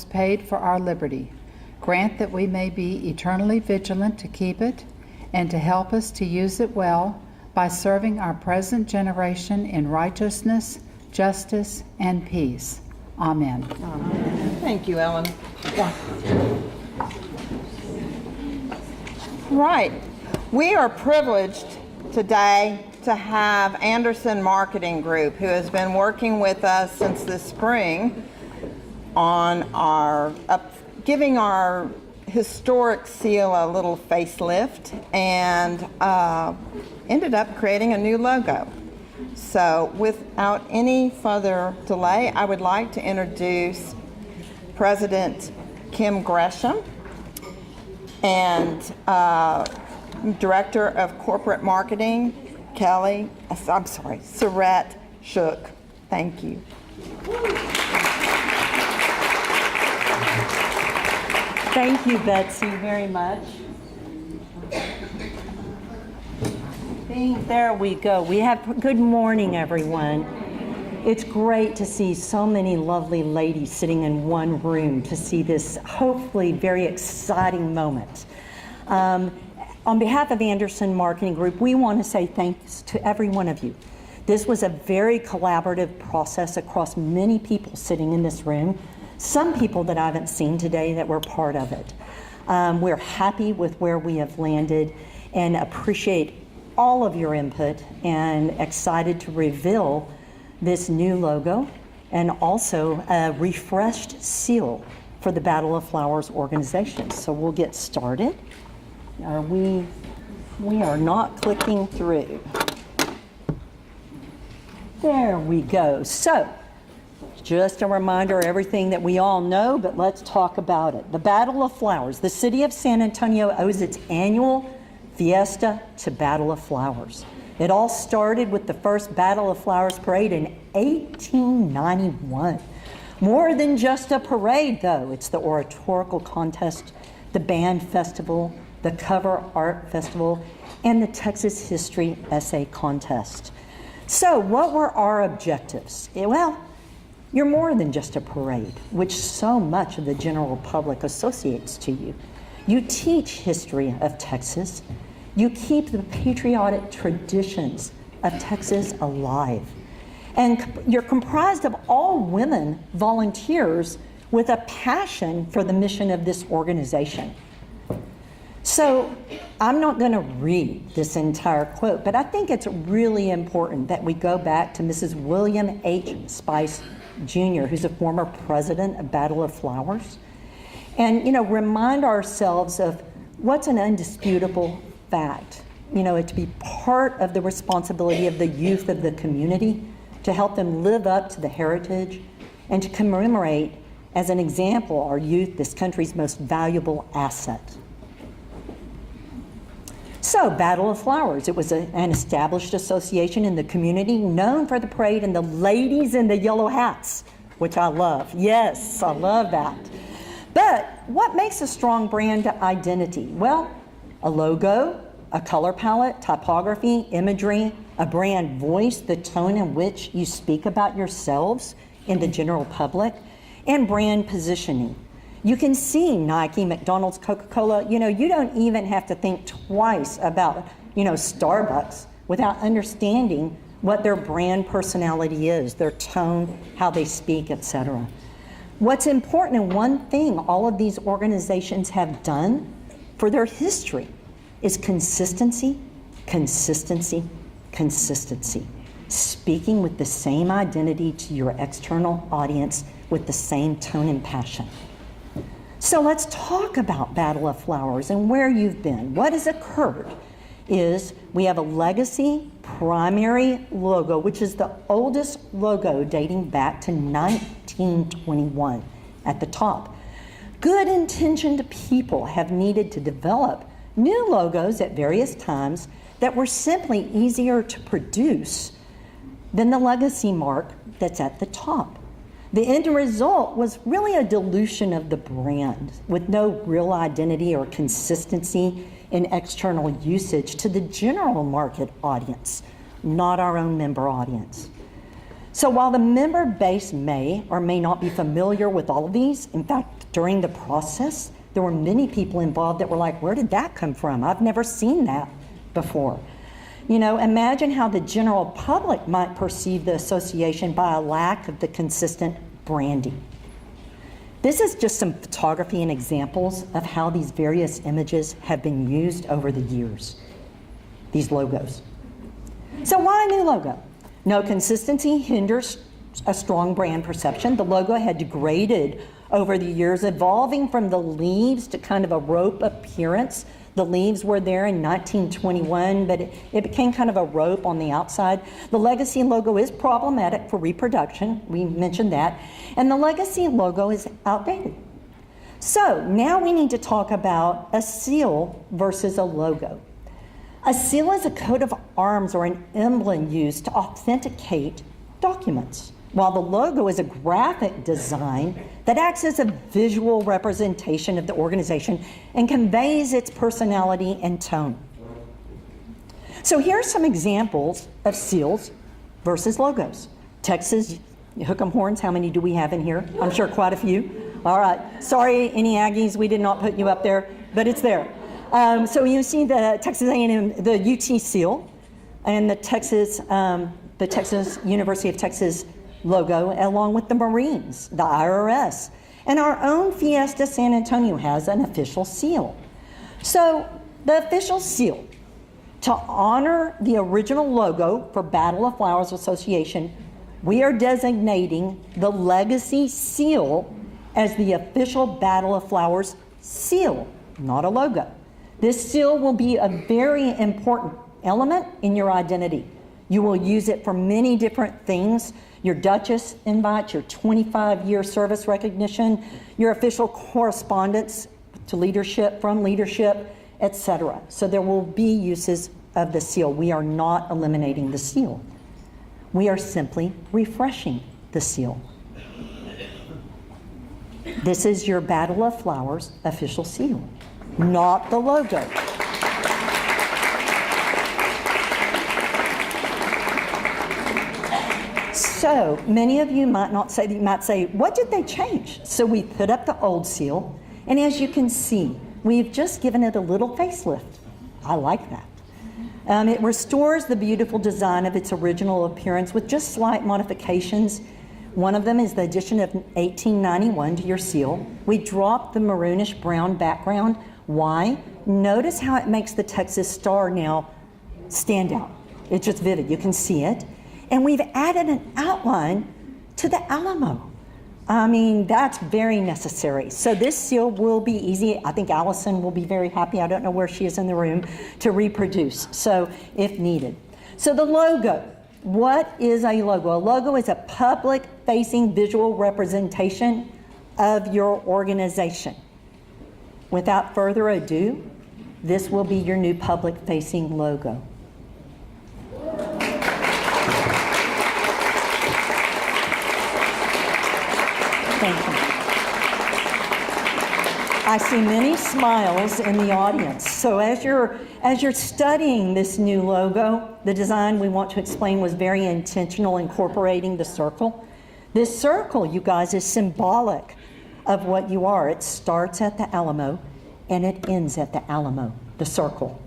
paid for our liberty. Grant that we may be eternally vigilant to keep it and to help us to use it well by serving our present generation in righteousness, justice, and peace. Amen. Amen. Thank you, Ellen. Right. We are privileged today to have Anderson Marketing Group, who has been working with us since the spring on giving our historic seal a little facelift, and ended up creating a new logo. So without any further delay, I would like to introduce President Kim Gresham and Director of Corporate Marketing, Surette Shook. Thank you. Thank you, Betsy, very much. There we go. Good morning, everyone. It's great to see so many lovely ladies sitting in one room to see this hopefully very exciting moment. On behalf of Anderson Marketing Group, we want to say thanks to every one of you. This was a very collaborative process across many people sitting in this room, some people that I haven't seen today that were part of it. We're happy with where we have landed and appreciate all of your input and excited to reveal this new logo and also a refreshed seal for the Battle of Flowers organization. So we'll get started. We are not clicking through. There we go. So just a reminder, everything that we all know, but let's talk about it. The Battle of Flowers. The city of San Antonio owes its annual fiesta to Battle of Flowers. It all started with the first Battle of Flowers parade in 1891. More than just a parade, though. It's the oratorical contest, the band festival, the cover art festival, and the Texas History Essay Contest. So what were our objectives? Well, you're more than just a parade, which so much of the general public associates to you. You teach history of Texas. You keep the patriotic traditions of Texas alive. And you're comprised of all women volunteers with a passion for the mission of this organization. So I'm not going to read this entire quote, but I think it's really important that we go back to Mrs. William H. Spice Jr., who's a former president of Battle of Flowers, and remind ourselves of what's an undisputable fact. It's to be part of the responsibility of the youth of the community to help them live up to the heritage and to commemorate, as an example, our youth, this country's most valuable asset. So, Battle of Flowers, it was an established association in the community known for the parade and the ladies in the yellow hats, which I love. Yes, I love that. But what makes a strong brand identity? Well, a logo, a color palette, typography, imagery, a brand voice, the tone in which you speak about yourselves in the general public, and brand positioning. You can see Nike, McDonald's, Coca-Cola. You don't even have to think twice about, Starbucks without understanding what their brand personality is, their tone, how they speak, etc. What's important, and one thing all of these organizations have done for their history, is consistency, consistency, consistency. Speaking with the same identity to your external audience with the same tone and passion. So let's talk about Battle of Flowers and where you've been. What has occurred is we have a legacy primary logo, which is the oldest logo dating back to 1921 at the top. Good intentioned people have needed to develop new logos at various times that were simply easier to produce than the legacy mark that's at the top. The end result was really a dilution of the brand with no real identity or consistency in external usage to the general market audience, not our own member audience. So while the member base may or may not be familiar with all of these, in fact, during the process, there were many people involved that were like, where did that come from? I've never seen that before. You know, imagine how the general public might perceive the association by a lack of the consistent branding. This is just some photography and examples of how these various images have been used over the years, these logos. So why a new logo? No consistency hinders a strong brand perception. The logo had degraded over the years, evolving from the leaves to kind of a rope appearance. The leaves were there in 1921, but it became kind of a rope on the outside. The legacy logo is problematic for reproduction. We mentioned that. And the legacy logo is outdated. So now we need to talk about a seal versus a logo. A seal is a coat of arms or an emblem used to authenticate documents, while the logo is a graphic design that acts as a visual representation of the organization and conveys its personality and tone. So here are some examples of seals versus logos. Texas hook 'em horns, how many do we have in here? I'm sure quite a few. All right, sorry any Aggies, we did not put you up there, but it's there. So you see the Texas A&M, the UT seal, and the Texas University of Texas logo, along with the Marines, the IRS, and our own Fiesta San Antonio has an official seal. So the official seal, to honor the original logo for Battle of Flowers Association, we are designating the legacy seal as the official Battle of Flowers seal, not a logo. This seal will be a very important element in your identity. You will use it for many different things. Your Duchess invite, your 25-year service recognition, your official correspondence to leadership, from leadership, etc. So there will be uses of the seal. We are not eliminating the seal. We are simply refreshing the seal. This is your Battle of Flowers official seal, not the logo. So many of you might say, what did they change? So we put up the old seal, and as you can see, we've just given it a little facelift. I like that. It restores the beautiful design of its original appearance with just slight modifications. One of them is the addition of 1891 to your seal. We dropped the maroonish brown background. Why? Notice how it makes the Texas star now stand out. It's just vivid, you can see it. And we've added an outline to the Alamo. I mean, that's very necessary. So this seal will be easy. I think Allison will be very happy, I don't know where she is in the room, to reproduce, so if needed. So the logo, what is a logo? A logo is a public-facing visual representation of your organization. Without further ado, this will be your new public-facing logo. Thank you. I see many smiles in the audience. So as you're studying this new logo, the design we want to explain was very intentional, incorporating the circle. This circle, you guys, is symbolic of what you are. It starts at the Alamo and it ends at the Alamo, the circle.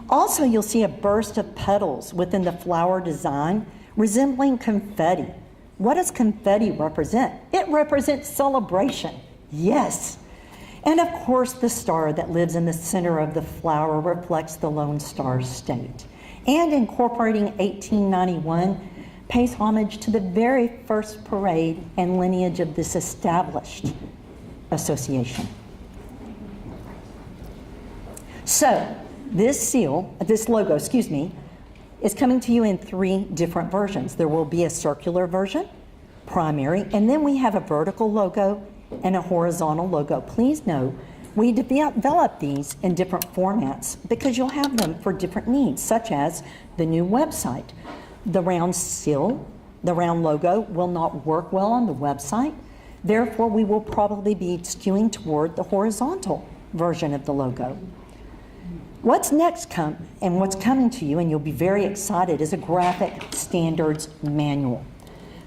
Also, you'll see a burst of petals within the flower design resembling confetti. What does confetti represent? It represents celebration, yes. And of course, the star that lives in the center of the flower reflects the Lone Star State. And incorporating 1891 pays homage to the very first parade and lineage of this established association. So, this logo, is coming to you in 3 different versions. There will be a circular version, primary, and then we have a vertical logo and a horizontal logo. Please know, we develop these in different formats because you'll have them for different needs, such as the new website. The round seal, the round logo will not work well on the website. Therefore, we will probably be skewing toward the horizontal version of the logo. What's next and what's coming to you, and you'll be very excited, is a graphic standards manual.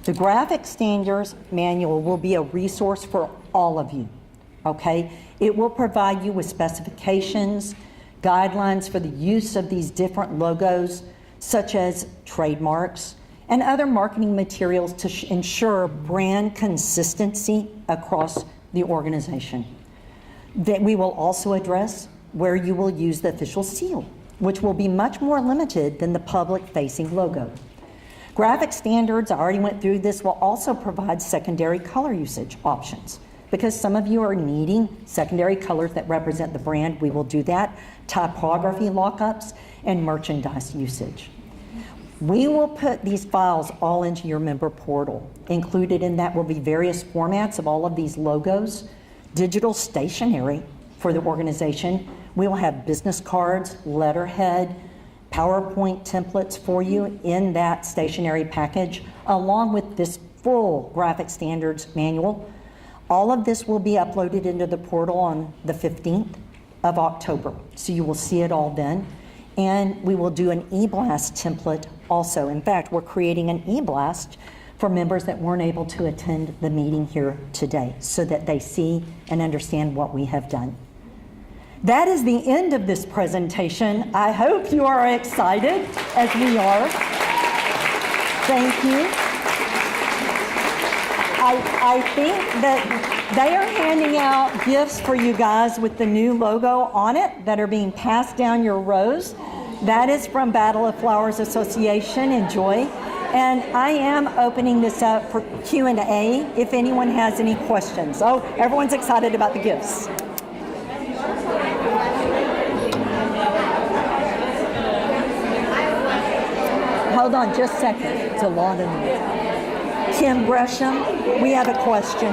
The Graphic Standards Manual will be a resource for all of you, okay? It will provide you with specifications, guidelines for the use of these different logos, such as trademarks, and other marketing materials to ensure brand consistency across the organization. That we will also address where you will use the official seal, which will be much more limited than the public-facing logo. Graphic standards, I already went through this, will also provide secondary color usage options. Because some of you are needing secondary colors that represent the brand, we will do that. Typography lockups and merchandise usage. We will put these files all into your member portal. Included in that will be various formats of all of these logos, digital stationery for the organization. We will have business cards, letterhead, PowerPoint templates for you in that stationery package, along with this full graphic standards manual. All of this will be uploaded into the portal on the 15th of October, so you will see it all then. And we will do an e-blast template also. In fact, we're creating an e-blast for members that weren't able to attend the meeting here today so that they see and understand what we have done. That is the end of this presentation. I hope you are excited as we are. Thank you. I think that they are handing out gifts for you guys with the new logo on it that are being passed down your rows. That is from Battle of Flowers Association. Enjoy. And I am opening this up for Q&A if anyone has any questions. Oh, everyone's excited about the gifts. Hold on just a second. It's a lot of them. Kim Gresham, we have a question.